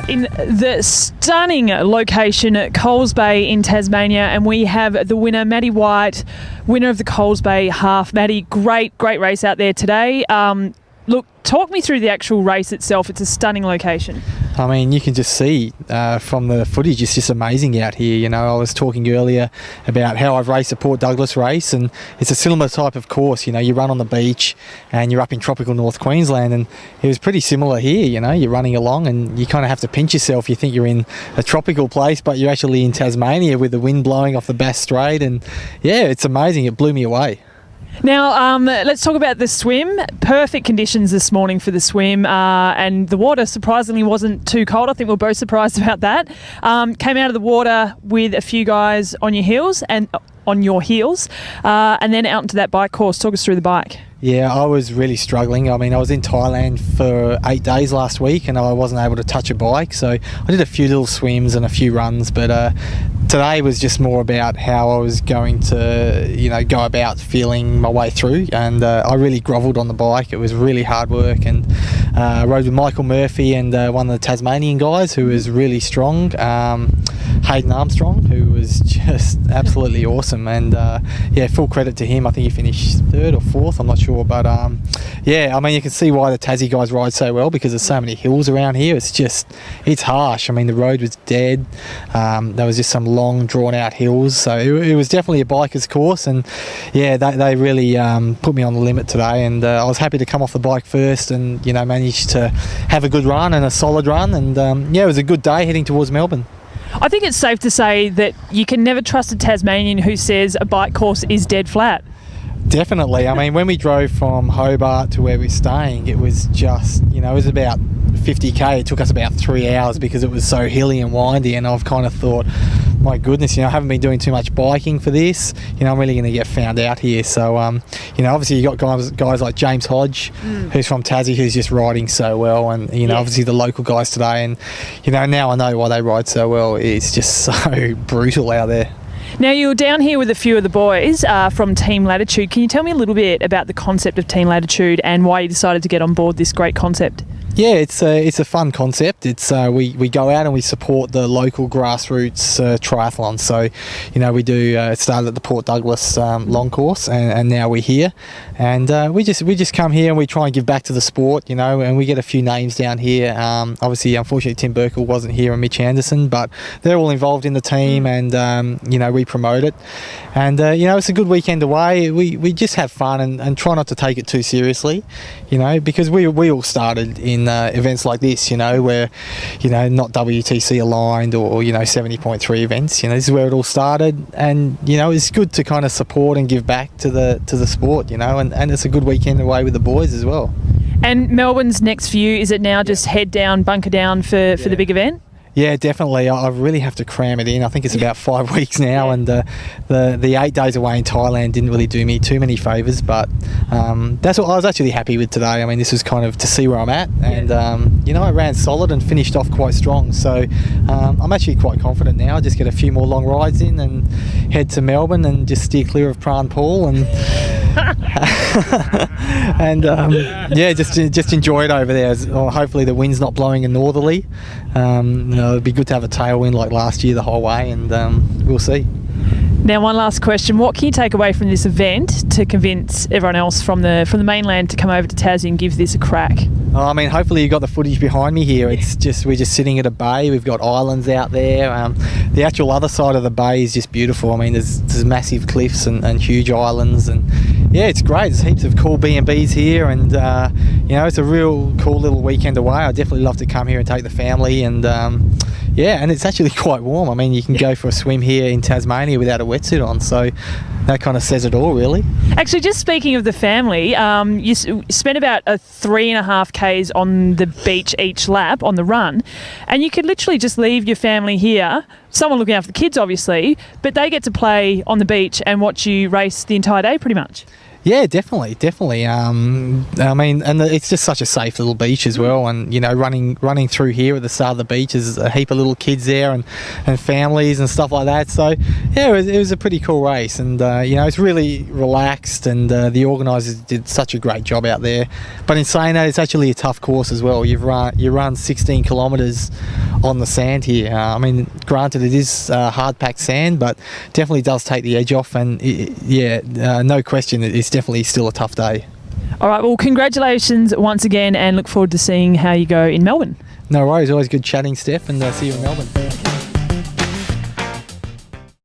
in the stunning location at Coles Bay in Tasmania, and we have the winner, Matty White, winner of the Coles Bay half. Matty, great race out there today. Look, talk me through the actual race itself. It's a stunning location. I mean, you can just see from the footage, it's just amazing out here. You know, I was talking earlier about how I've raced a Port Douglas race, and it's a similar type of course. You know, you run on the beach and you're up in tropical North Queensland, and it was pretty similar here. You know, you're running along and you kind of have to pinch yourself. You think you're in a tropical place, but you're actually in Tasmania with the wind blowing off the Bass Strait, and yeah, it's amazing. It blew me away. Now, let's talk about the swim. Perfect conditions this morning for the swim, and the water surprisingly wasn't too cold. I think we're both surprised about that. Came out of the water with a few guys on your heels, and then out into that bike course. Talk us through the bike. Yeah, I was really struggling. I mean, I was in Thailand for 8 days last week and I wasn't able to touch a bike. So I did a few little swims and a few runs, but today was just more about how I was going to, you know, go about feeling my way through. And I really grovelled on the bike. It was really hard work, and I rode with Michael Murphy and one of the Tasmanian guys who was really strong, Hayden Armstrong, who was just absolutely awesome. And yeah, full credit to him. I think he finished 3rd or 4th, I'm not sure. But yeah, I mean, you can see why the Tassie guys ride so well, because there's so many hills around here. It's harsh. I mean, the road was dead. There was just some long drawn out hills, so it was definitely a biker's course. And yeah, they really put me on the limit today, and I was happy to come off the bike first and, you know, managed to have a good run and a solid run. And yeah, it was a good day heading towards Melbourne. I think it's safe to say that you can never trust a Tasmanian who says a bike course is dead flat. Definitely. I mean, when we drove from Hobart to where we're staying, it was just, you know, it was about 50k. It took us about 3 hours because it was so hilly and windy, and I've kind of thought, my goodness, you know, I haven't been doing too much biking for this. You know, I'm really going to get found out here. So, you know, obviously you got guys like James Hodge, who's from Tassie, who's just riding so well, and, you know, obviously the local guys today, and, you know, now I know why they ride so well. It's just so brutal out there. Now, you're down here with a few of the boys from Team Latitude. Can you tell me a little bit about the concept of Team Latitude and why you decided to get on board this great concept? Yeah, it's a fun concept. It's we go out and we support the local grassroots triathlon. So, you know, we do. It started at the Port Douglas long course, and now we're here, and we just come here and we try and give back to the sport. You know, and we get a few names down here. Obviously, unfortunately, Tim Burkle wasn't here and Mitch Anderson, but they're all involved in the team, and you know, we promote it, and you know, it's a good weekend away. We just have fun and try not to take it too seriously, you know, because we all started in events like this, you know, where, you know, not WTC aligned or you know, 70.3 events. You know, this is where it all started, and you know, it's good to kind of support and give back to the sport, you know, and it's a good weekend away with the boys as well. And Melbourne's next for you, is it now just head down, bunker down for the big event? Yeah, definitely. I really have to cram it in. I think it's about 5 weeks now, and the 8 days away in Thailand didn't really do me too many favours, but that's what I was actually happy with today. I mean, this was kind of to see where I'm at, and you know, I ran solid and finished off quite strong, so I'm actually quite confident now. I'll just get a few more long rides in and head to Melbourne and just steer clear of Pran Pool and and yeah, just enjoy it over there. Hopefully the wind's not blowing a northerly. It'd be good to have a tailwind like last year the whole way, and we'll see. Now, one last question. What can you take away from this event to convince everyone else from the mainland to come over to Tassie and give this a crack? I mean, hopefully you got the footage behind me here. It's just, we're just sitting at a bay. We've got islands out there. The actual other side of the bay is just beautiful. I mean, there's massive cliffs and huge islands, and yeah, it's great. There's heaps of cool B&Bs here, and you know, it's a real cool little weekend away. I'd definitely love to come here and take the family, and yeah, and it's actually quite warm. I mean, you can go for a swim here in Tasmania without a wetsuit on, so that kind of says it all, really. Actually, just speaking of the family, you spent about 3.5 k's on the beach each lap on the run, and you could literally just leave your family here, someone looking after the kids obviously, but they get to play on the beach and watch you race the entire day pretty much. Yeah, definitely. I mean, and it's just such a safe little beach as well. And you know, running through here at the start of the beach, there's a heap of little kids there and families and stuff like that. So yeah, it was a pretty cool race, and you know, it's really relaxed, and the organisers did such a great job out there. But in saying that, it's actually a tough course as well. You run 16 kilometres on the sand here. I mean, granted, it is hard packed sand, but definitely does take the edge off. And no question, it's definitely still a tough day. All right, well, congratulations once again, and look forward to seeing how you go in Melbourne. No worries, always good chatting, Steph, and see you in Melbourne.